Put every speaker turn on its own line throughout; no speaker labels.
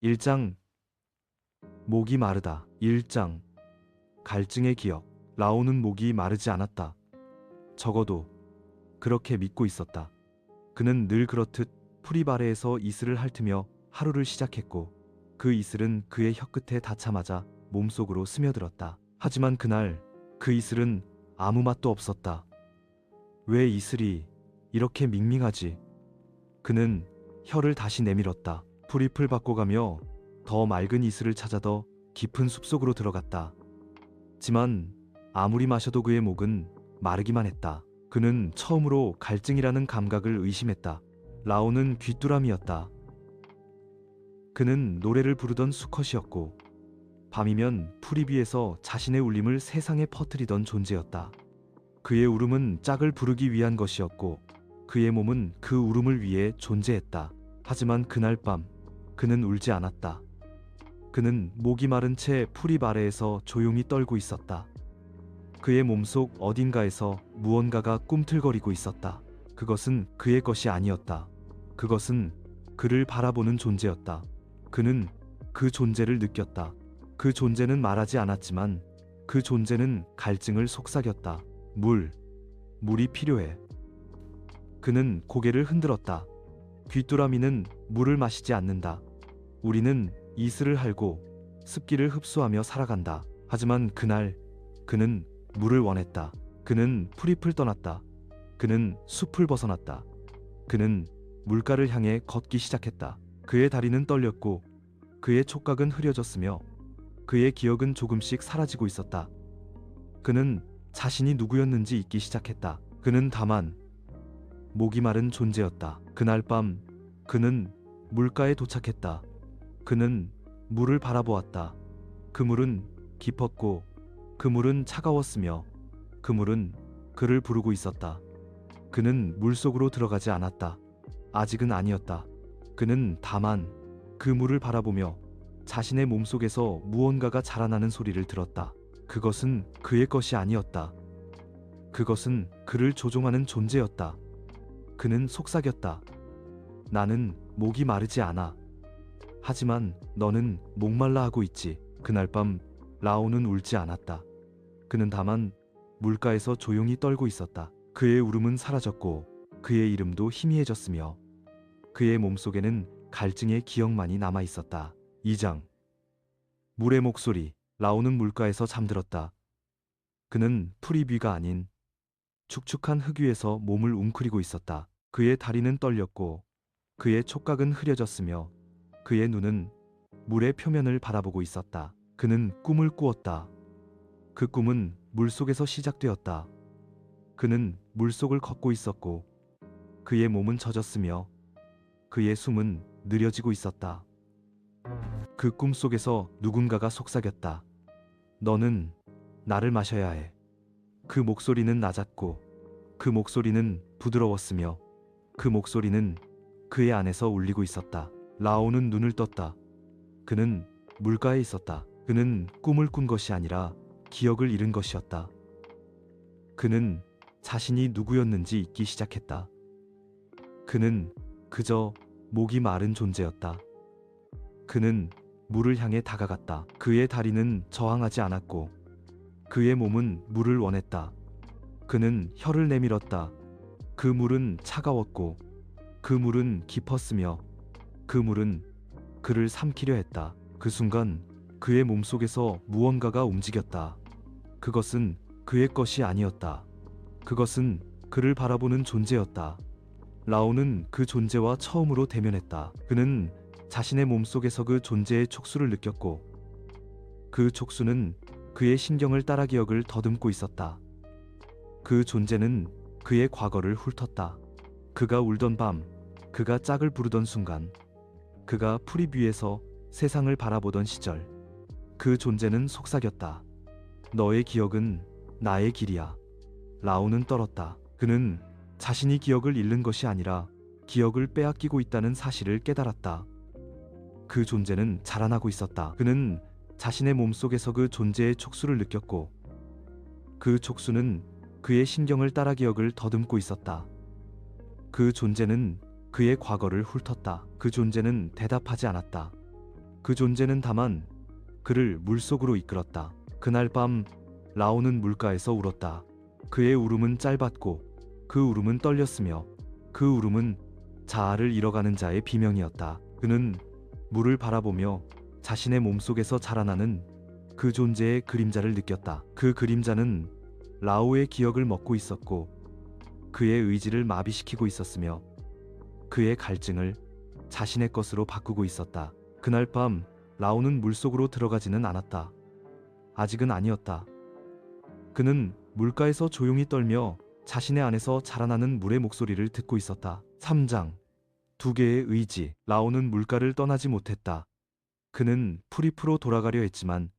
1장 목이 마르다. 1장 갈증의 기억. 라오는 목이 마르지 않았다. 적어도 그렇게 믿고 있었다. 그는 늘 그렇듯 풀잎 아래에서 이슬을 핥으며 하루를 시작했고 그 이슬은 그의 혀끝에 닿자마자 몸속으로 스며들었다. 하지만 그날 그 이슬은 아무 맛도 없었다. 왜 이슬이 이렇게 밍밍하지? 그는 혀를 다시 내밀었다. 풀잎을 바꿔가며 더 맑은 이슬을 찾아 더 깊은 숲속으로 들어갔다. 지만 아무리 마셔도 그의 목은 마르기만 했다. 그는 처음으로 갈증이라는 감각을 의심했다. 라오는 귀뚜라미였다. 그는 노래를 부르던 수컷이었고 밤이면 풀잎 위에서 자신의 울림을 세상에 퍼뜨리던 존재였다. 그의 울음은 짝을 부르기 위한 것이었고 그의 몸은 그 울음을 위해 존재했다. 하지만 그날 밤 그는 울지 않았다. 그는 목이 마른 채 풀잎 아래에서 조용히 떨고 있었다. 그의 몸속 어딘가에서 무언가가 꿈틀거리고 있었다. 그것은 그의 것이 아니었다. 그것은 그를 바라보는 존재였다. 그는 그 존재를 느꼈다. 그 존재는 말하지 않았지만 그 존재는 갈증을 속삭였다. 물이 필요해. 그는 고개를 흔들었다. 귀뚜라미는 물을 마시지 않는다. 우리는 이슬을 할고 습기를 흡수하며 살아간다. 하지만 그날 그는 물을 원했다. 그는 풀잎을 떠났다. 그는 숲을 벗어났다. 그는 물가를 향해 걷기 시작했다. 그의 다리는 떨렸고 그의 촉각은 흐려졌으며 그의 기억은 조금씩 사라지고 있었다. 그는 자신이 누구였는지 잊기 시작했다. 그는 다만 목이 마른 존재였다. 그날 밤 그는 물가에 도착했다. 그는 물을 바라보았다. 그 물은 깊었고 그 물은 차가웠으며 그 물은 그를 부르고 있었다. 그는 물속으로 들어가지 않았다. 아직은 아니었다. 그는 다만 그 물을 바라보며 자신의 몸속에서 무언가가 자라나는 소리를 들었다. 그것은 그의 것이 아니었다. 그것은 그를 조종하는 존재였다. 그는 속삭였다. 나는 목이 마르지 않아. 하지만 너는 목말라 하고 있지. 그날 밤 라오는 울지 않았다. 그는 다만 물가에서 조용히 떨고 있었다. 그의 울음은 사라졌고 그의 이름도 희미해졌으며 그의 몸속에는 갈증의 기억만이 남아 있었다. 2장 물의 목소리. 라오는 물가에서 잠들었다. 그는 풀잎 위가 아닌 축축한 흙 위에서 몸을 웅크리고 있었다. 그의 다리는 떨렸고 그의 촉각은 흐려졌으며 그의 눈은 물의 표면을 바라보고 있었다. 그는 꿈을 꾸었다. 그 꿈은 물속에서 시작되었다. 그는 물속을 걷고 있었고 그의 몸은 젖었으며 그의 숨은 느려지고 있었다. 그 꿈 속에서 누군가가 속삭였다. 너는 나를 마셔야 해. 그 목소리는 낮았고 그 목소리는 부드러웠으며 그 목소리는 그의 안에서 울리고 있었다. 라오는 눈을 떴다. 그는 물가에 있었다. 그는 꿈을 꾼 것이 아니라 기억을 잃은 것이었다. 그는 자신이 누구였는지 잊기 시작했다. 그는 그저 목이 마른 존재였다. 그는 물을 향해 다가갔다. 그의 다리는 저항하지 않았고 그의 몸은 물을 원했다. 그는 혀를 내밀었다. 그 물은 차가웠고 그 물은 깊었으며 그 물은 그를 삼키려 했다. 그 순간 그의 몸속에서 무언가가 움직였다. 그것은 그의 것이 아니었다. 그것은 그를 바라보는 존재였다. 라오는 그 존재와 처음으로 대면했다. 그는 자신의 몸속에서 그 존재의 촉수를 느꼈고 그 촉수는 그의 신경을 따라 기억을 더듬고 있었다. 그 존재는 그의 과거를 훑었다. 그가 울던 밤, 그가 짝을 부르던 순간, 그가 풀잎 위에서 세상을 바라보던 시절, 그 존재는 속삭였다. 너의 기억은 나의 길이야. 라오는 떨었다. 그는 자신이 기억을 잃는 것이 아니라 기억을 빼앗기고 있다는 사실을 깨달았다. 그 존재는 자라나고 있었다. 그는 자신의 몸속에서 그 존재의 촉수를 느꼈고 그 촉수는 그의 신경을 따라 기억을 더듬고 있었다. 그 존재는 그의 과거를 훑었다. 그 존재는 대답하지 않았다. 그 존재는 다만 그를 물속으로 이끌었다. 그날 밤 라오는 물가에서 울었다. 그의 울음은 짧았고 그 울음은 떨렸으며 그 울음은 자아를 잃어가는 자의 비명이었다. 그는 물을 바라보며 자신의 몸속에서 자라나는 그 존재의 그림자를 느꼈다. 그 그림자는 라오의 기억을 먹고 있었고 그의 의지를 마비시키고 있었으며 그의 갈증을 자신의 것으로 바꾸고 있었다. 그날 밤 라오는 물속으로 들어가지는 않았다. 아직은 아니었다. 그는 물가에서 조용히 떨며 자신의 안에서 자라나는 물의 목소리를 듣고 있었다. 3장. 두 개의 의지. 라오는 물가를 떠나지 못했다. 그는 프리프로 돌아가려 했지만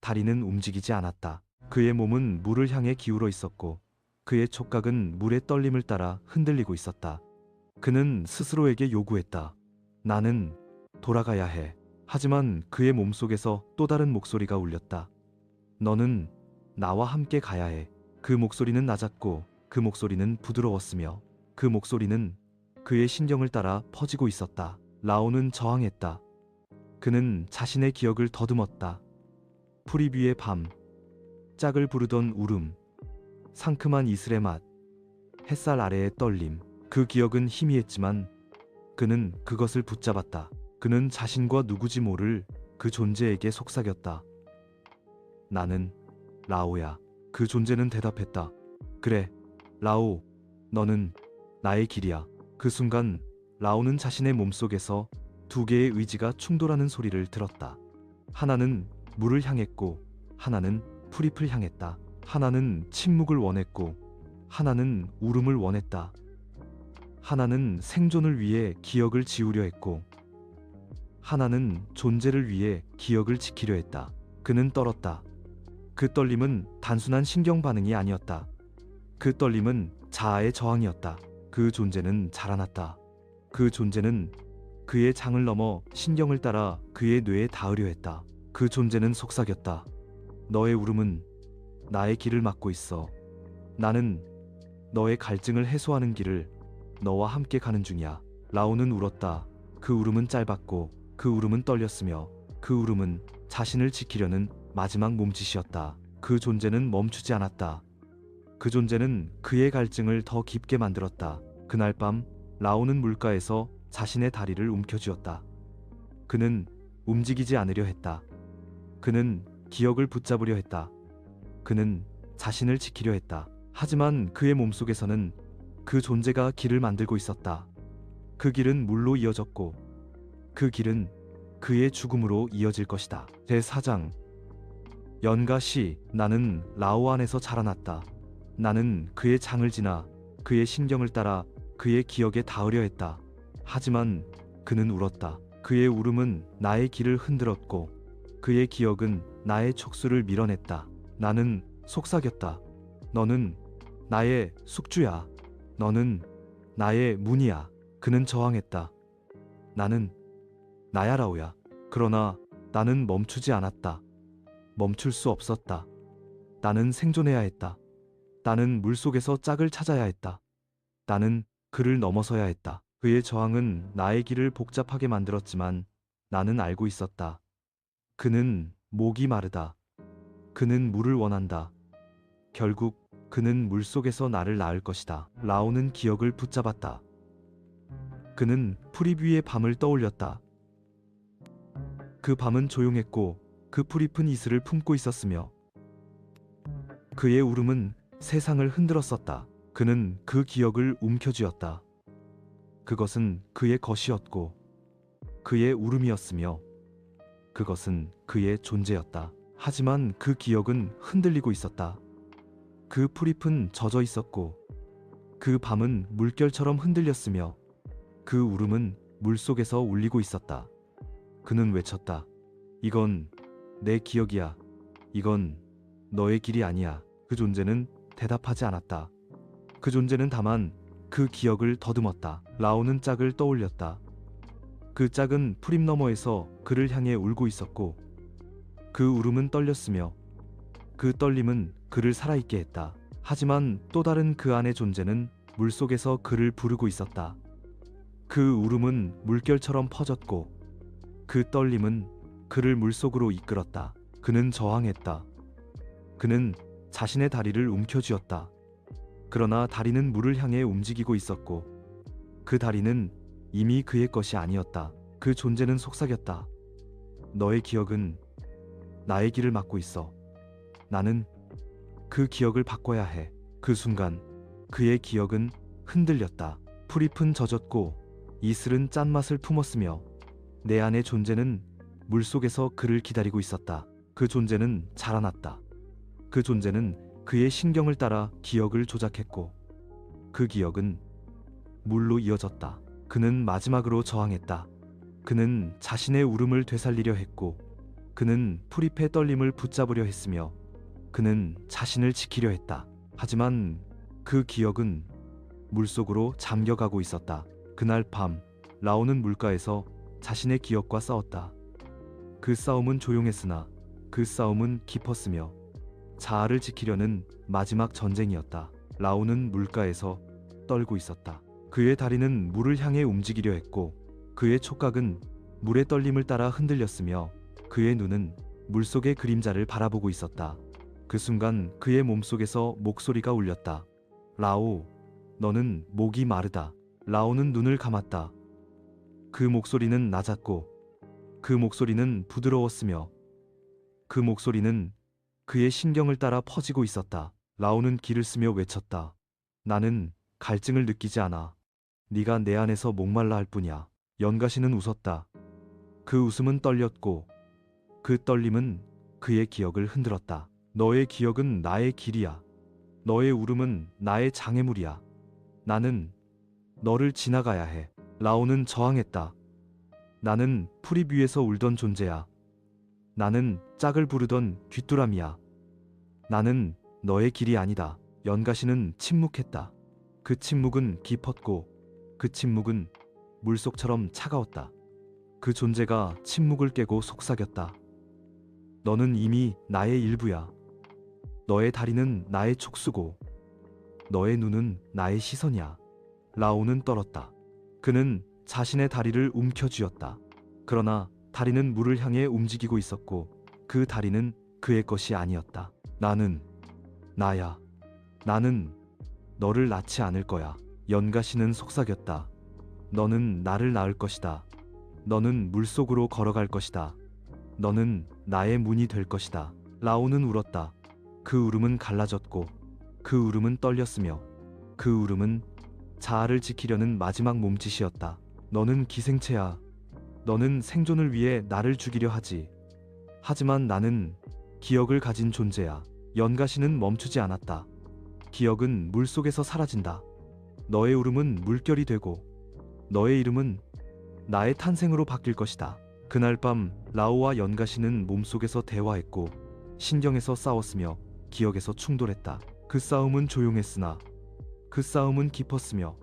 다리는 움직이지 않았다. 그의 몸은 물을 향해 기울어 있었고 그의 촉각은 물의 떨림을 따라 흔들리고 있었다. 그는 스스로에게 요구했다. 나는 돌아가야 해. 하지만 그의 몸속에서 또 다른 목소리가 울렸다. 너는 나와 함께 가야 해. 그 목소리는 낮았고 그 목소리는 부드러웠으며 그 목소리는 그의 신경을 따라 퍼지고 있었다. 라오는 저항했다. 그는 자신의 기억을 더듬었다. 프리뷰의 밤, 짝을 부르던 울음, 상큼한 이슬의 맛, 햇살 아래의 떨림. 그 기억은 희미했지만 그는 그것을 붙잡았다. 그는 자신과 누구지 모를 그 존재에게 속삭였다. 나는 라오야. 그 존재는 대답했다. 그래, 라오, 너는 나의 길이야. 그 순간 라오는 자신의 몸속에서 두 개의 의지가 충돌하는 소리를 들었다. 하나는 물을 향했고 하나는 프립을 향했다. 하나는 침묵을 원했고 하나는 울음을 원했다. 하나는 생존을 위해 기억을 지우려 했고 하나는 존재를 위해 기억을 지키려 했다. 그는 떨었다. 그 떨림은 단순한 신경 반응이 아니었다. 그 떨림은 자아의 저항이었다. 그 존재는 자라났다. 그 존재는 그의 장을 넘어 신경을 따라 그의 뇌에 닿으려 했다. 그 존재는 속삭였다. 너의 울음은 나의 길을 막고 있어. 나는 너의 갈증을 해소하는 길을 너와 함께 가는 중이야. 라오는 울었다. 그 울음은 짧았고 그 울음은 떨렸으며 그 울음은 자신을 지키려는 마지막 몸짓이었다. 그 존재는 멈추지 않았다. 그 존재는 그의 갈증을 더 깊게 만들었다. 그날 밤 라오는 물가에서 자신의 다리를 움켜쥐었다. 그는 움직이지 않으려 했다. 그는 기억을 붙잡으려 했다. 그는 자신을 지키려 했다. 하지만 그의 몸속에서는 그 존재가 길을 만들고 있었다. 그 길은 물로 이어졌고 그 길은 그의 죽음으로 이어질 것이다. 제4장. 연가 시. 나는 라오 안에서 자라났다. 나는 그의 장을 지나 그의 신경을 따라 그의 기억에 닿으려 했다. 하지만 그는 울었다. 그의 울음은 나의 길을 흔들었고 그의 기억은 나의 촉수를 밀어냈다. 나는 속삭였다. 너는 나의 숙주야. 너는 나의 문이야. 그는 저항했다. 나는 나야 라오야. 그러나 나는 멈추지 않았다. 멈출 수 없었다. 나는 생존해야 했다. 나는 물속에서 짝을 찾아야 했다. 나는 그를 넘어서야 했다. 그의 저항은 나의 길을 복잡하게 만들었지만 나는 알고 있었다. 그는 목이 마르다. 그는 물을 원한다. 결국 그는 물속에서 나를 낳을 것이다. 라오는 기억을 붙잡았다. 그는 프리뷰의 밤을 떠올렸다. 그 밤은 조용했고 그 프리픈 이슬을 품고 있었으며 그의 울음은 세상을 흔들었었다. 그는 그 기억을 움켜쥐었다. 그것은 그의 것이었고 그의 울음이었으며 그것은 그의 존재였다. 하지만 그 기억은 흔들리고 있었다. 그 프립은 젖어 있었고 그 밤은 물결처럼 흔들렸으며 그 울음은 물속에서 울리고 있었다. 그는 외쳤다. 이건 내 기억이야. 이건 너의 길이 아니야. 그 존재는 대답하지 않았다. 그 존재는 다만 그 기억을 더듬었다. 라오는 짝을 떠올렸다. 그 짝은 프림 너머에서 그를 향해 울고 있었고 그 울음은 떨렸으며 그 떨림은 그를 살아있게 했다. 하지만 또 다른 그 안의 존재는 물속에서 그를 부르고 있었다. 그 울음은 물결처럼 퍼졌고 그 떨림은 그를 물속으로 이끌었다. 그는 저항했다. 그는 자신의 다리를 움켜쥐었다. 그러나 다리는 물을 향해 움직이고 있었고 그 다리는 이미 그의 것이 아니었다. 그 존재는 속삭였다. 너의 기억은 나의 길을 막고 있어. 나는 그 기억을 바꿔야 해. 그 순간 그의 기억은 흔들렸다. 풀잎은 젖었고 이슬은 짠맛을 품었으며 내 안의 존재는 물속에서 그를 기다리고 있었다. 그 존재는 자라났다. 그 존재는 그의 신경을 따라 기억을 조작했고 그 기억은 물로 이어졌다. 그는 마지막으로 저항했다. 그는 자신의 울음을 되살리려 했고 그는 풀잎의 떨림을 붙잡으려 했으며 그는 자신을 지키려 했다. 하지만 그 기억은 물속으로 잠겨가고 있었다. 그날 밤 라오는 물가에서 자신의 기억과 싸웠다. 그 싸움은 조용했으나 그 싸움은 깊었으며 자아를 지키려는 마지막 전쟁이었다. 라오는 물가에서 떨고 있었다. 그의 다리는 물을 향해 움직이려 했고 그의 촉각은 물의 떨림을 따라 흔들렸으며 그의 눈은 물속의 그림자를 바라보고 있었다. 그 순간 그의 몸속에서 목소리가 울렸다. 라오, 너는 목이 마르다. 라오는 눈을 감았다. 그 목소리는 낮았고 그 목소리는 부드러웠으며 그 목소리는 그의 신경을 따라 퍼지고 있었다. 라오는 기를 쓰며 외쳤다. 나는 갈증을 느끼지 않아. 네가 내 안에서 목말라 할 뿐이야. 연가시는 웃었다. 그 웃음은 떨렸고 그 떨림은 그의 기억을 흔들었다. 너의 기억은 나의 길이야. 너의 울음은 나의 장애물이야. 나는 너를 지나가야 해. 라오는 저항했다. 나는 풀잎 위에서 울던 존재야. 나는 짝을 부르던 귀뚜라미야. 나는 너의 길이 아니다. 연가시는 침묵했다. 그 침묵은 깊었고 그 침묵은 물속처럼 차가웠다. 그 존재가 침묵을 깨고 속삭였다. 너는 이미 나의 일부야. 너의 다리는 나의 촉수고 너의 눈은 나의 시선이야. 라오는 떨었다. 그는 자신의 다리를 움켜쥐었다. 그러나 다리는 물을 향해 움직이고 있었고 그 다리는 그의 것이 아니었다. 나는 나야. 나는 너를 낳지 않을 거야. 연가시는 속삭였다. 너는 나를 낳을 것이다. 너는 물속으로 걸어갈 것이다. 너는 나의 문이 될 것이다. 라오는 울었다. 그 울음은 갈라졌고 그 울음은 떨렸으며 그 울음은 자아를 지키려는 마지막 몸짓이었다. 너는 기생체야. 너는 생존을 위해 나를 죽이려 하지. 하지만 나는 기억을 가진 존재야. 연가시는 멈추지 않았다. 기억은 물속에서 사라진다. 너의 울음은 물결이 되고 너의 이름은 나의 탄생으로 바뀔 것이다. 그날 밤 라오와 연가시는 몸속에서 대화했고 신경에서 싸웠으며 기억에서 충돌했다. 그 싸움은 조용했으나 그 싸움은 깊었으며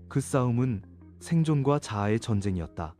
그 싸움은 생존과 자아의 전쟁이었다.